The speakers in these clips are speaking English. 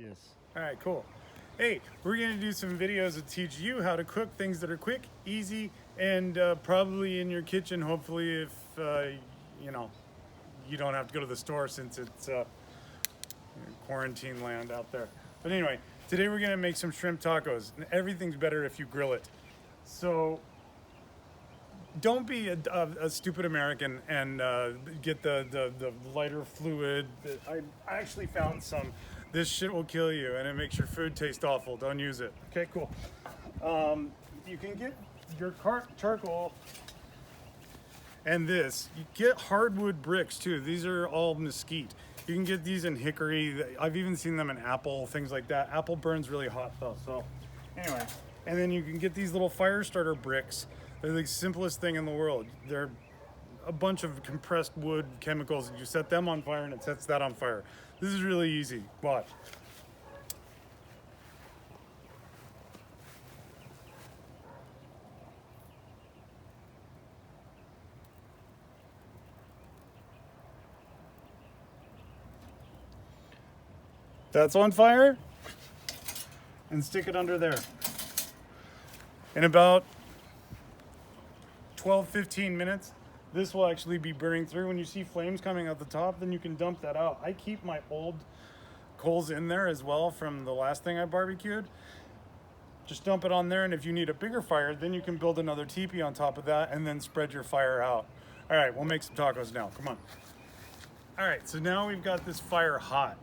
Yes. All right, cool. Hey, we're going to do some videos that teach you how to cook things that are quick, easy, and probably in your kitchen, hopefully, if, you know, you don't have to go to the store since it's quarantine land out there. But anyway, today we're going to make some shrimp tacos. And everything's better if you grill it. So don't be a stupid American and get the lighter fluid. I actually found some. This shit will kill you and it makes your food taste awful. Don't use it. Okay, cool. You can get your charcoal and this. You get hardwood bricks too. These are all mesquite. You can get these in hickory. I've even seen them in apple, things like that. Apple burns really hot though. So anyway, and then you can get these little fire starter bricks. They're the simplest thing in the world. They're a bunch of compressed wood chemicals. You set them on fire and it sets that on fire. This is really easy. Watch. That's on fire. And stick it under there. In about 12-15 minutes, this will actually be burning through. When you see flames coming out the top, then you can dump that out. I keep my old coals in there as well from the last thing I barbecued. Just dump it on there, and if you need a bigger fire, then you can build another teepee on top of that and then spread your fire out. All right, we'll make some tacos now. Come on. All right, so now we've got this fire hot.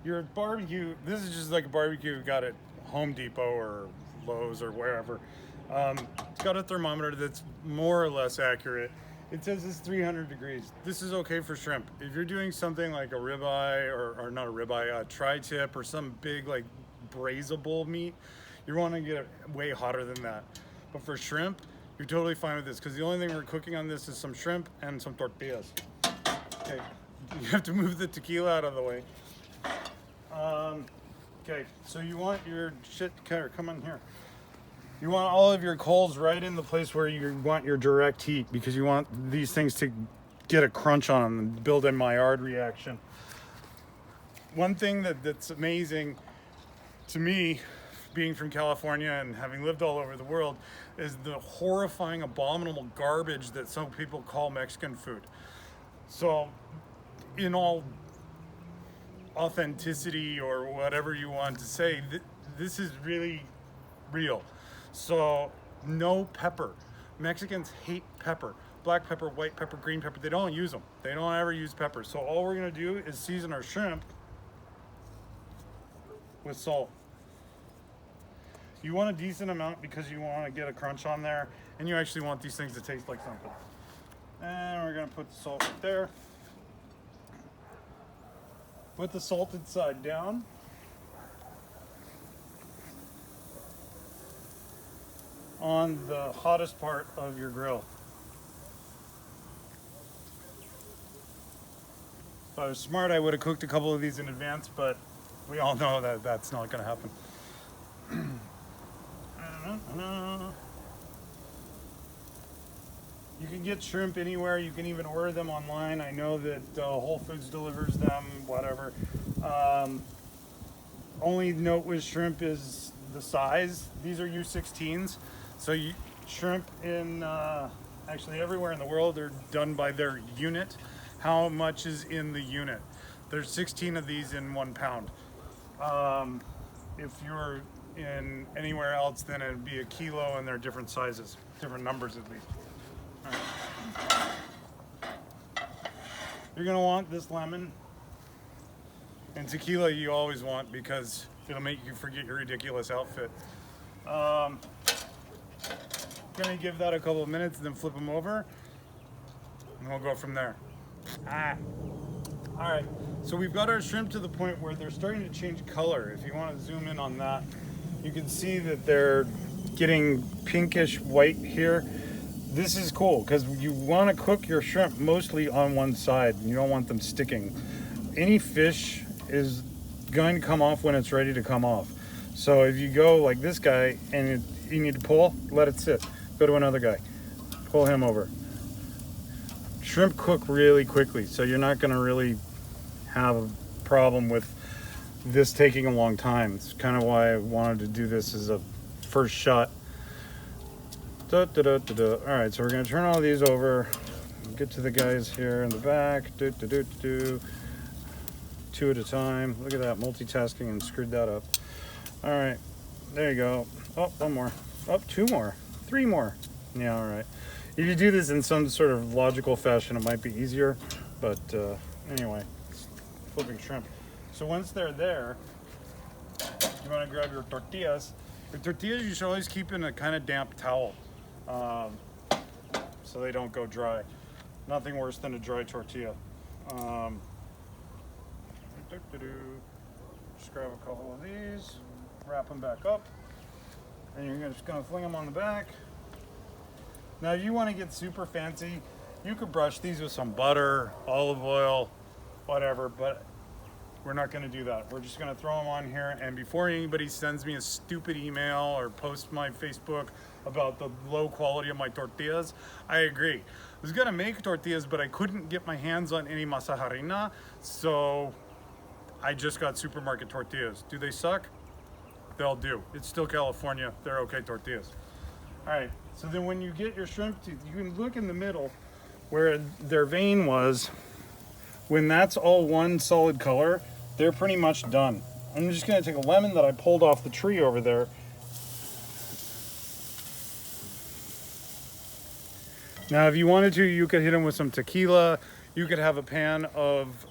Your barbecue, this is just like a barbecue you got at Home Depot or Lowe's or wherever. It's got a thermometer that's more or less accurate. It says it's 300 degrees. This is okay for shrimp. If you're doing something like a ribeye or not a ribeye, a tri-tip or some big like braisable meat, you want to get it way hotter than that. But for shrimp, you're totally fine with this because the only thing we're cooking on this is some shrimp and some tortillas. Okay, you have to move the tequila out of the way. Okay, so you want your shit, come on here. You want all of your coals right in the place where you want your direct heat because you want these things to get a crunch on them and build a Maillard reaction. One thing that's amazing to me, being from California and having lived all over the world, is the horrifying, abominable garbage that some people call Mexican food. So, in all authenticity or whatever you want to say, this is really real. So no pepper. Mexicans hate pepper. Black pepper, white pepper, green pepper. They don't use them. They don't ever use pepper. So all we're gonna do is season our shrimp with salt. You want a decent amount because you want to get a crunch on there and you actually want these things to taste like something. And we're gonna put the salt right there. Put the salted side down. On the hottest part of your grill. If I was smart, I would have cooked a couple of these in advance, but we all know that that's not going to happen. You can get shrimp anywhere. You can even order them online. I know that Whole Foods delivers them, whatever. Only note with shrimp is the size. These are U16s. So shrimp in actually everywhere in the world are done by their unit. How much is in the unit? There's 16 of these in 1 pound. If you're in anywhere else, then it'd be a kilo, and they're different sizes, different numbers at least. All right. You're gonna want this lemon and tequila. You always want because it'll make you forget your ridiculous outfit. Gonna give that a couple of minutes and then flip them over and we'll go from there. All right, so we've got our shrimp to the point where they're starting to change color. If you want to zoom in on that, you can see that they're getting pinkish white here. This is cool because you want to cook your shrimp mostly on one side. You don't want them sticking. Any fish is going to come off when it's ready to come off. So if you go like this guy and you need to pull, let it sit. Go to another guy, pull him over. Shrimp cook really quickly, so you're not going to really have a problem with this taking a long time. It's kind of why I wanted to do this as a first shot. All right, so we're gonna turn all these over. Get to the guys here in the back. Two at a time. Look at that, multitasking, and screwed that up. All right, there you go. Oh, one more. Oh, two more. Three more. Yeah, all right. If you do this in some sort of logical fashion, it might be easier. But anyway, flipping shrimp. So once they're there, you want to grab your tortillas. Your tortillas you should always keep in a kind of damp towel, so they don't go dry. Nothing worse than a dry tortilla. Just grab a couple of these, wrap them back up, and you're just gonna fling them on the back. Now, if you want to get super fancy, you could brush these with some butter, olive oil, whatever, but we're not going to do that. We're just going to throw them on here, and before anybody sends me a stupid email or posts my Facebook about the low quality of my tortillas, I agree. I was going to make tortillas, but I couldn't get my hands on any masa harina, so I just got supermarket tortillas. Do they suck? They'll do. It's still California. They're okay tortillas. All right, so then when you get your shrimp teeth, you can look in the middle where their vein was. When that's all one solid color, they're pretty much done. I'm just gonna take a lemon that I pulled off the tree over there. Now, if you wanted to, you could hit them with some tequila. You could have a pan of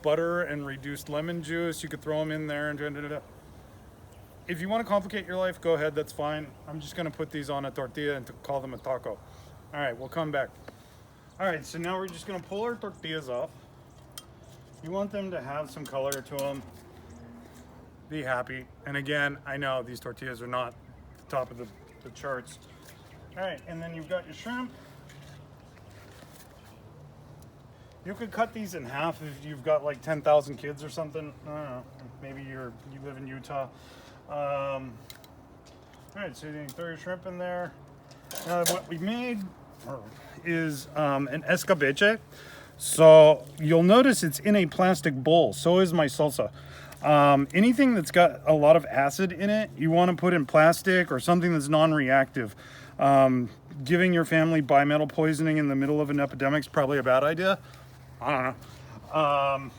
butter and reduced lemon juice. You could throw them in there and if you want to complicate your life, go ahead, that's fine. I'm just gonna put these on a tortilla and call them a taco. All right, we'll come back. All right, so now we're just gonna pull our tortillas off. You want them to have some color to them. Be happy. And again, I know these tortillas are not the top of the charts. All right, and then you've got your shrimp. You could cut these in half if you've got like 10,000 kids or something. I don't know, maybe you live in Utah. All right, so you throw your shrimp in there. Now what we made is an escabeche. So you'll notice it's in a plastic bowl. So is my salsa. Anything that's got a lot of acid in it, you want to put in plastic or something that's non-reactive. Giving your family bimetal poisoning in the middle of an epidemic is probably a bad idea. I don't know.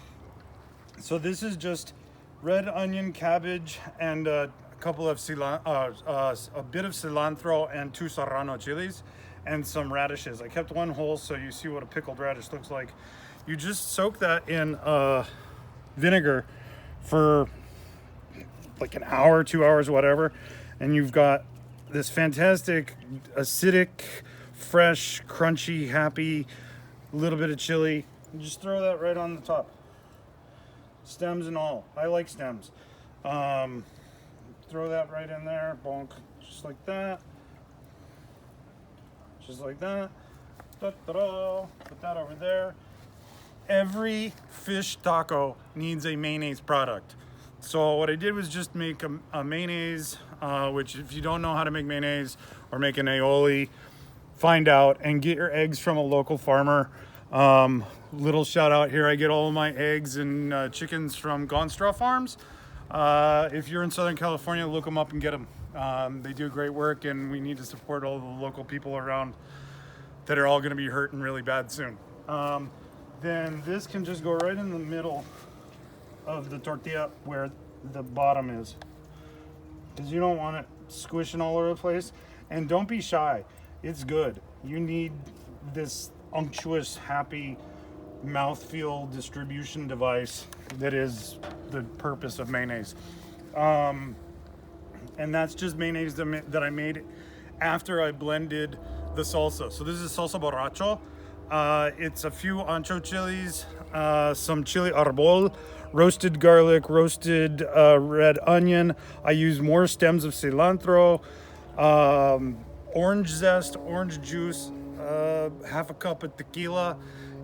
So this is just red onion, cabbage, and a couple of a bit of cilantro and 2 serrano chilies and some radishes. I kept one whole so you see what a pickled radish looks like. You just soak that in vinegar for like an hour, 2 hours, whatever, and you've got this fantastic acidic, fresh, crunchy, happy, little bit of chili. You just throw that right on the top. Stems and all. I like stems. Throw that right in there. Bonk. Just like that. Just like that. Da-da-da. Put that over there. Every fish taco needs a mayonnaise product. So what I did was just make a mayonnaise, which if you don't know how to make mayonnaise or make an aioli, find out and get your eggs from a local farmer. Little shout out here, I get all of my eggs and chickens from Gonstra Farms. If you're in Southern California, look them up and get them. They do great work, and we need to support all the local people around that are all going to be hurting really bad soon. Then this can just go right in the middle of the tortilla where the bottom is, because you don't want it squishing all over the place. And don't be shy, it's good. You need this unctuous, happy mouthfeel distribution device that is the purpose of mayonnaise. And that's just mayonnaise that I made after I blended the salsa. So this is salsa borracho. It's a few ancho chilies, some chili arbol, roasted garlic, roasted red onion. I use more stems of cilantro, orange zest, orange juice, half a cup of tequila.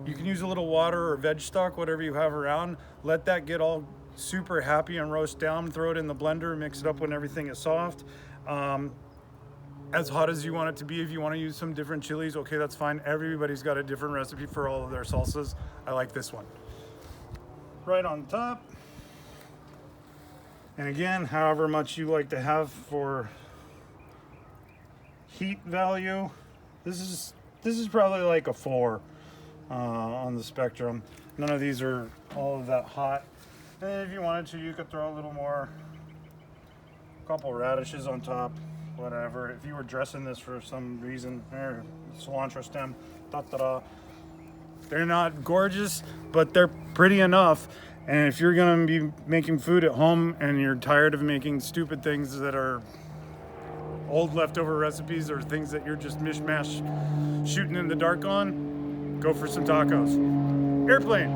You can use a little water or veg stock, whatever you have around. Let that get all super happy and roast down. Throw it in the blender, mix it up when everything is soft. As hot as you want it to be. If you want to use some different chilies, okay, that's fine. Everybody's got a different recipe for all of their salsas. I like this one. Right on top. And again, however much you like to have for heat value, this is probably like a 4 on the spectrum. None of these are all of that hot. And if you wanted to, you could throw a little more, a couple radishes on top, whatever. If you were dressing this for some reason, or cilantro stem, ta-da-da. They're not gorgeous, but they're pretty enough. And if you're gonna be making food at home and you're tired of making stupid things that are old leftover recipes or things that you're just mishmash shooting in the dark on, go for some tacos. Airplane.